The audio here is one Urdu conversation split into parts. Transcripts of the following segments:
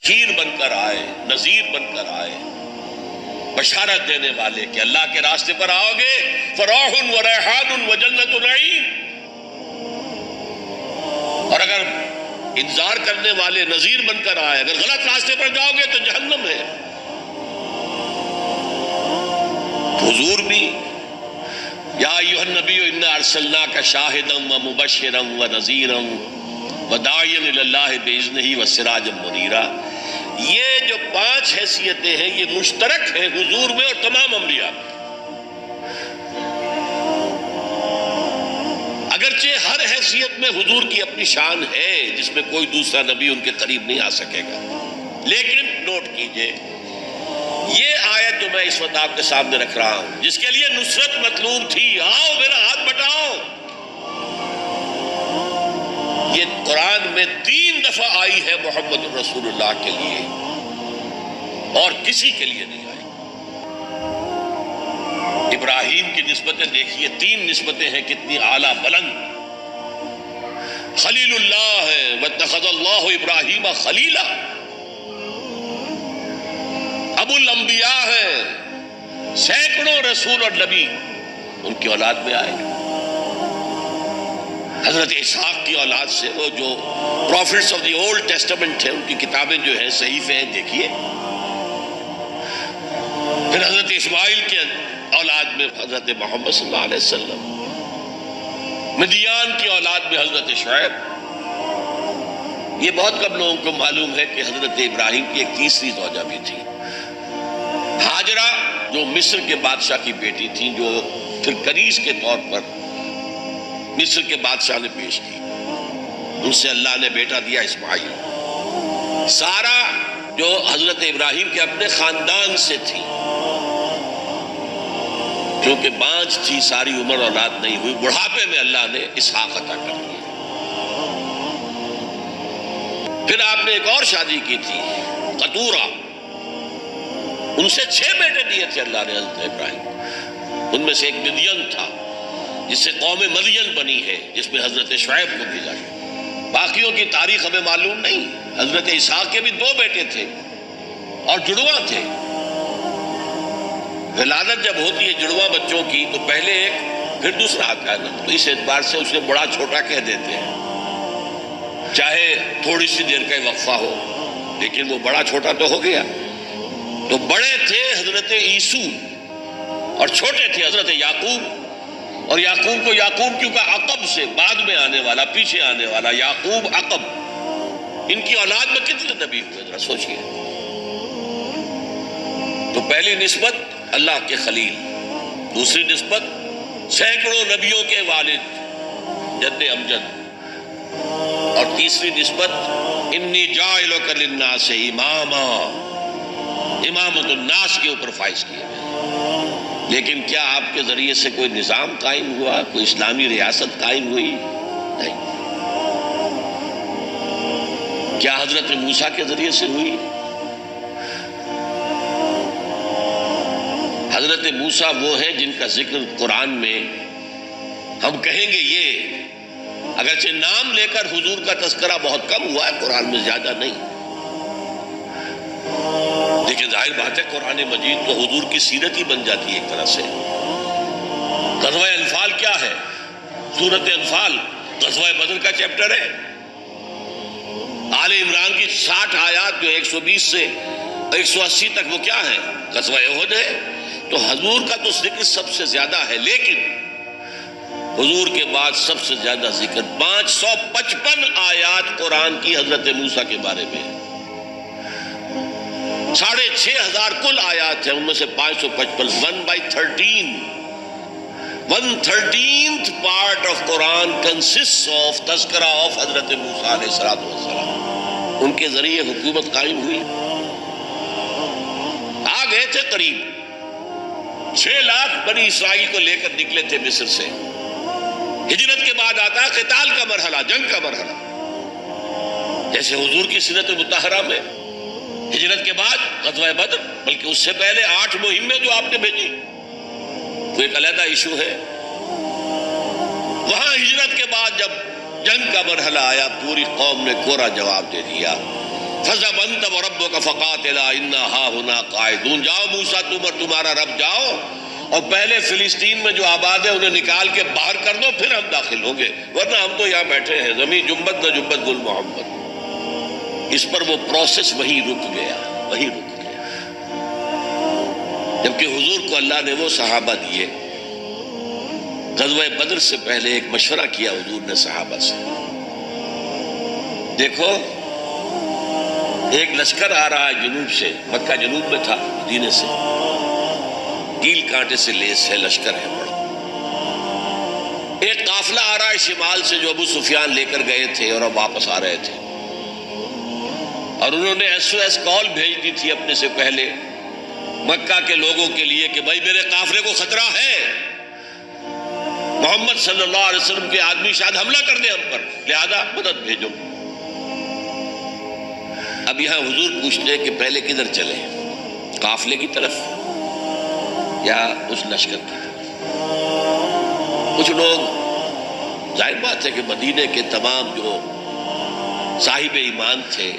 بشیر بن کر آئے، نذیر بن کر آئے، بشارت دینے والے کہ اللہ کے راستے پر آؤ گے فروح و ریحان و جنت نعیم، اور اگر انذار کرنے والے نذیر بن کر آئے، اگر غلط راستے پر جاؤ گے تو جہنم ہے۔ حضور بھی یا ایھا النبی انا ارسلناک شاہدا ومبشرا ونذیرا وداعیا الی اللہ باذنہ وسراجا منیرا، یہ جو 5 حیثیتیں ہیں یہ مشترک ہیں حضور میں اور تمام انبیاء میں، اگرچہ ہر حیثیت میں حضور کی اپنی شان ہے جس میں کوئی دوسرا نبی ان کے قریب نہیں آ سکے گا، لیکن نوٹ کیجئے یہ آیت جو میں اس وقت آپ کے سامنے رکھ رہا ہوں، جس کے لیے نصرت مطلوب تھی، آؤ میرا ہاتھ بٹاؤ، یہ قرآن میں 3 دفعہ آئی ہے محمد رسول اللہ کے لیے، اور کسی کے لیے نہیں آئی۔ ابراہیم کی نسبتیں دیکھیے، 3 نسبتیں ہیں کتنی اعلیٰ بلند۔ خلیل اللہ ہے واتخذ اللہ ابراہیم خلیلا، ابو الانبیاء ہے، سینکڑوں رسول اور نبی ان کی اولاد میں آئے، حضرت اسحاق کی اولاد سے، وہ جو prophets of the old testament ہیں ان کی کتابیں جو ہیں صحیفے ہیں دیکھیے، پھر حضرت اسماعیل کے اولاد میں حضرت محمد صلی اللہ علیہ وسلم، مدیان کی اولاد میں حضرت شعیب۔ یہ بہت کم لوگوں کو معلوم ہے کہ حضرت ابراہیم کی ایک تیسری زوجہ بھی تھی، ہاجرہ، جو مصر کے بادشاہ کی بیٹی تھی، جو پھر کنیز کے طور پر مصر کے بادشاہ نے پیش کی، ان سے اللہ نے بیٹا دیا اسماعیل۔ سارہ جو حضرت ابراہیم کے اپنے خاندان سے تھی، کیونکہ بانجھ تھی، ساری عمر اولاد نہیں ہوئی، بڑھاپے میں اللہ نے اسحاق عطا کر دیا۔ پھر آپ نے ایک اور شادی کی تھی قطورہ، ان سے 6 بیٹے دیے تھے اللہ نے حضرت ابراہیم، ان میں سے ایک مدین تھا جس سے قوم مدین بنی ہے، جس میں حضرت شعیب کو بھیجا گیا۔ باقیوں کی تاریخ ہمیں معلوم نہیں۔ حضرت اسحاق کے بھی 2 بیٹے تھے اور جڑواں تھے۔ ولادت جب ہوتی ہے جڑواں بچوں کی تو پہلے ایک پھر دوسرا آتا ہے نا، تو اس اعتبار سے اسے بڑا چھوٹا کہہ دیتے ہیں، چاہے تھوڑی سی دیر کا وقفہ ہو، لیکن وہ بڑا چھوٹا تو ہو گیا۔ تو بڑے تھے حضرت عیسو اور چھوٹے تھے حضرت یعقوب، اور یعقوب کو یعقوب کیوں کہا؟ عقب سے، بعد میں آنے والا، پیچھے آنے والا، یعقوب عقب۔ ان کی اولاد میں کتنے نبی ہوئے ذرا سوچئے۔ تو پہلی نسبت اللہ کے خلیل، دوسری نسبت سینکڑوں نبیوں کے والد جد امجد، اور تیسری نسبت انی جاعلک للناس اماما، امامت الناس کے اوپر فائز کیا گیا۔ لیکن کیا آپ کے ذریعے سے کوئی نظام قائم ہوا، کوئی اسلامی ریاست قائم ہوئی؟ نہیں۔ کیا حضرت موسیٰ کے ذریعے سے ہوئی؟ حضرت موسیٰ وہ ہیں جن کا ذکر قرآن میں ہم کہیں گے یہ، اگرچہ نام لے کر حضور کا تذکرہ بہت کم ہوا ہے، قرآن میں زیادہ نہیں، لیکن ظاہر بات ہے قرآن مجید تو حضور کی سیرت ہی بن جاتی ہے ایک طرح سے۔ غزوہ انفال کیا ہے؟ سورۃ انفال غزوہ بدر کا چیپٹر ہے۔ آل عمران کی 60 آیات جو 120 سے 180 تک وہ کیا ہے؟ غزوہ احد ہے۔ تو حضور کا تو ذکر سب سے زیادہ ہے، لیکن حضور کے بعد سب سے زیادہ ذکر 555 آیات قرآن کی حضرت موسیٰ کے بارے میں ہے۔ 6,500 کل آیات ہیں، ان میں سے 555 1/13th part of Quran consists of تذکرہ of حضرت موسیٰ علیہ السلام۔ ان کے ذریعے حکومت قائم ہوئی، آ گئے تھے قریب 6 لاکھ بنی اسرائیل کو لے کر نکلے تھے مصر سے۔ ہجرت کے بعد آتا ہے قتال کا مرحلہ، جنگ کا مرحلہ، جیسے حضور کی سیرت مطہرہ میں ہجرت کے بعد غزوہ بدر، بلکہ اس سے پہلے 8 مہمیں جو آپ نے بھیجی وہ ایک علیحدہ ایشو ہے۔ وہاں ہجرت کے بعد جب جنگ کا مرحلہ آیا، پوری قوم نے کوڑا جواب دے دیا، فَاذْهَبْ أَنْتَ وَرَبُّكَ فَقَاتِلَا إِنَّا هَاهُنَا قَاعِدُونَ، جاؤ موسیٰ تم اور تمہارا رب جاؤ اور پہلے فلسطین میں جو آباد ہے انہیں نکال کے باہر کر دو، پھر ہم داخل ہوں گے، ورنہ ہم تو یہاں بیٹھے ہیں، زمین جنبت نہ جنبت گل محمد۔ اس پر وہ پروسیس وہی رک گیا، وہی رک گیا، جبکہ حضور کو اللہ نے وہ صحابہ دیے۔ غزوہ بدر سے پہلے ایک مشورہ کیا حضور نے صحابہ سے، دیکھو ایک لشکر آ رہا ہے جنوب سے، مکہ جنوب میں تھا مدینے سے، کیل کانٹے سے لیس ہے، لشکر ہے بڑا۔ ایک قافلہ آ رہا ہے شمال سے جو ابو سفیان لے کر گئے تھے اور اب واپس آ رہے تھے، اور انہوں نے SOS کال بھیج دی تھی اپنے سے پہلے مکہ کے لوگوں کے لیے کہ بھائی میرے قافلے کو خطرہ ہے، محمد صلی اللہ علیہ وسلم کے آدمی شاید حملہ کر دیں ہم پر، لہذا مدد بھیجو۔ اب یہاں حضور پوچھتے ہیں کہ پہلے کدھر چلے، قافلے کی طرف یا اس لشکر کی طرف؟ کچھ لوگ، ظاہر بات ہے کہ مدینے کے تمام جو صاحب ایمان تھے،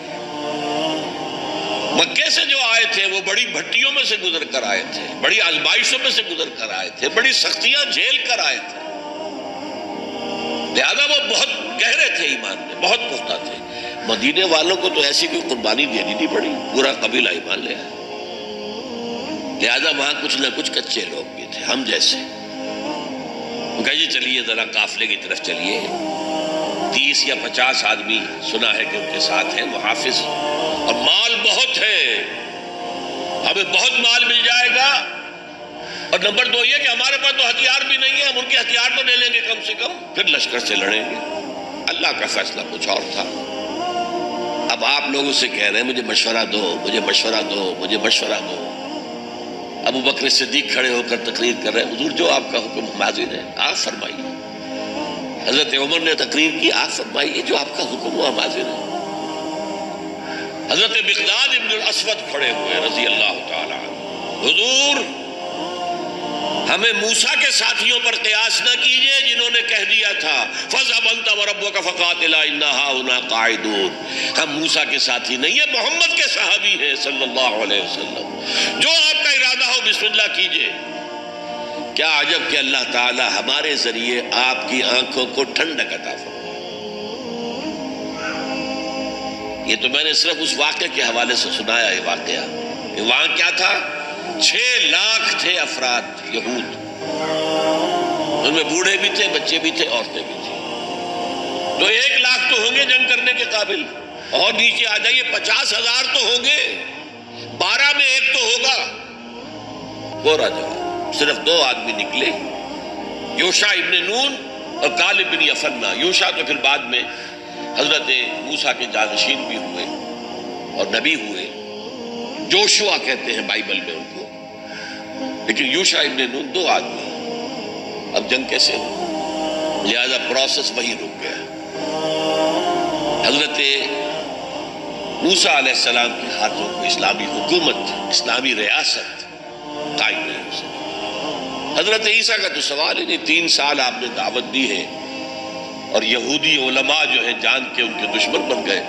مکے سے جو آئے تھے وہ بڑی بھٹیوں میں سے گزر کر آئے تھے، بڑی آزمائشوں میں سے گزر کر آئے تھے، بڑی سختیاں جھیل کر آئے تھے، لہذا وہ بہت گہرے تھے ایمان میں، بہت پختہ تھے۔ مدینے والوں کو تو ایسی کوئی قربانی دینی نہیں پڑی، پورا قبیلہ ایمان لے آیا، لہذا وہاں کچھ نہ کچھ کچے لوگ بھی تھے ہم جیسے۔ وہ کہا جی چلیے ذرا قافلے کی طرف چلیے، 30 یا 50 آدمی سنا ہے کہ ان کے ساتھ ہیں، وہ حافظ، اور مال بہت ہے، ہمیں بہت مال مل جائے گا، اور نمبر 2 یہ کہ ہمارے پاس تو ہتھیار بھی نہیں ہے، ہم ان کے ہتھیار تو لے لیں گے کم سے کم، پھر لشکر سے لڑیں گے۔ اللہ کا فیصلہ کچھ اور تھا۔ اب آپ لوگوں سے کہہ رہے ہیں مجھے مشورہ دو، مجھے مشورہ دو، مجھے مشورہ دو۔ ابو بکر صدیق کھڑے ہو کر تقریر کر رہے ہیں، حضور جو آپ کا حکم ہم حاضر ہیں، آپ فرمائیے۔ حضرت عمر نے تقریر کی، آپ فرمائیے جو آپ کا حکم ہو ہم حاضر ہیں۔ حضرت مقداد ابن الاسود کھڑے ہوئے رضی اللہ تعالی عنہ، حضور ہمیں موسیٰ کے ساتھیوں پر قیاس نہ کیجئے جنہوں نے کہہ دیا تھا فَاذْهَبْ أَنْتَ وَرَبُّكَ فَقَاتِلَا إِنَّا هَاهُنَا قَاعِدُونَ، ہم موسیٰ کے ساتھی نہیں ہیں، محمد کے صحابی ہیں صلی اللہ علیہ وسلم، جو آپ کا ارادہ ہو بسم اللہ کیجئے۔ کیا عجب کہ اللہ تعالی ہمارے ذریعے آپ کی آنکھوں کو ٹھنڈک عطا فرمائے۔ یہ تو میں نے صرف اس واقعے کے حوالے سے سنایا، یہ واقعہ کہ وہاں کیا تھا، 6 لاکھ تھے افراد یہود، ان میں بوڑھے بھی تھے، بچے بھی تھے، عورتیں بھی تھیں، تو 1 لاکھ تو ہوں گے جنگ کرنے کے قابل، اور نیچے آ جائیے 50,000 تو ہوں گے، 12 میں 1 تو ہوگا۔ گورا جواب، صرف 2 آدمی نکلے، یوشع ابن نون اور کالب بن یفنہ۔ یوشع تو پھر بعد میں حضرت موسیٰ کے جانشین بھی ہوئے اور نبی ہوئے، جوشوا کہتے ہیں بائبل میں ان کو، لیکن یوشع ابن نون 2 آدمی۔ اب جنگ کیسے ہو، لہذا پروسیس وہی رک گیا۔ حضرت موسیٰ علیہ السلام کے ہاتھوں کو اسلامی حکومت، اسلامی ریاست قائم نہیں ہو سکی۔ حضرت عیسیٰ کا تو سوال ہی نہیں، 3 سال آپ نے دعوت دی ہے، اور یہودی علماء جو ہیں جان کے ان کے دشمن بن گئے،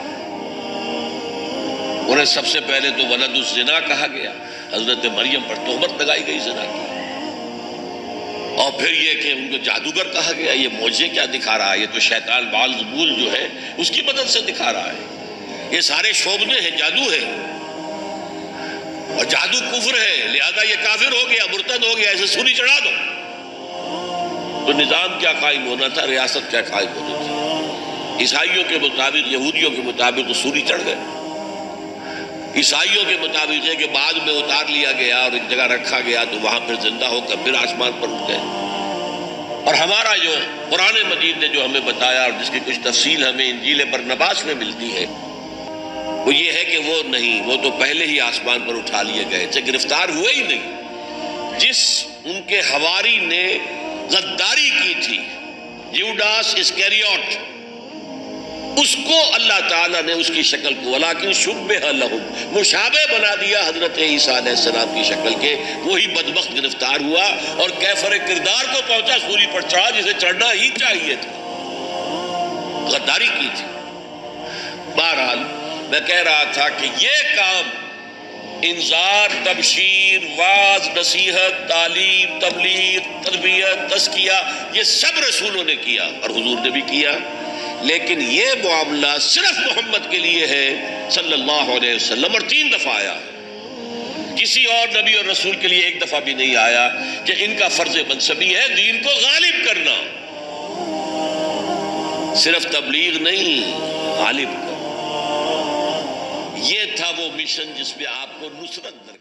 انہیں سب سے پہلے تو ولد الزنا کہا گیا، حضرت مریم پر تہمت لگائی گئی زنا کی، اور پھر یہ کہ ان کو جادوگر کہا گیا۔ یہ معجزے کیا دکھا رہا ہے، یہ تو شیطان بعلزبول جو ہے اس کی مدد سے دکھا رہا ہے، یہ سارے شوبنے ہیں، جادو ہے، اور جادو کفر ہے، لہذا یہ کافر ہو گیا، مرتد ہو گیا، اسے سولی چڑھا دو۔ تو نظام کیا قائم ہونا تھا، ریاست کیا قائم ہونی تھی؟ عیسائیوں کے مطابق، یہودیوں کے مطابق تو سولی چڑھ گئے، عیسائیوں کے مطابق ہے کہ بعد میں اتار لیا گیا اور ایک جگہ رکھا گیا تو وہاں پھر زندہ ہو کر پھر آسمان پر اٹھ گئے۔ اور ہمارا جو قرآن مجید نے جو ہمیں بتایا اور جس کی کچھ تفصیل ہمیں انجیل برنباس میں ملتی ہے، وہ یہ ہے کہ وہ نہیں، وہ تو پہلے ہی آسمان پر اٹھا لیے گئے تھے، گرفتار ہوئے ہی نہیں۔ جس ان کے حواری نے غداری کی تھی، یوڈاس اسکریوٹ، اس کو اللہ تعالیٰ نے اس کی شکل کو ولیکن شبہ لہم، مشابہ بنا دیا حضرت عیسیٰ علیہ السلام کی شکل کے، وہی بدبخت گرفتار ہوا اور کیفر کردار کو پہنچا، سولی پر چڑھا جسے چڑھنا ہی چاہیے تھا، غداری کی تھی۔ بہرحال میں کہہ رہا تھا کہ یہ کام انذار، تبشیر، واعظ، نصیحت، تعلیم، تبلیغ، تربیت، تزکیہ، یہ سب رسولوں نے کیا اور حضور نے بھی کیا، لیکن یہ معاملہ صرف محمد کے لیے ہے صلی اللہ علیہ وسلم، اور 3 دفعہ آیا، کسی اور نبی اور رسول کے لیے 1 دفعہ بھی نہیں آیا، کہ ان کا فرض منصبی ہے دین کو غالب کرنا، صرف تبلیغ نہیں، غالب کرنا۔ یہ تھا وہ مشن جس میں آپ کو نصرت درکار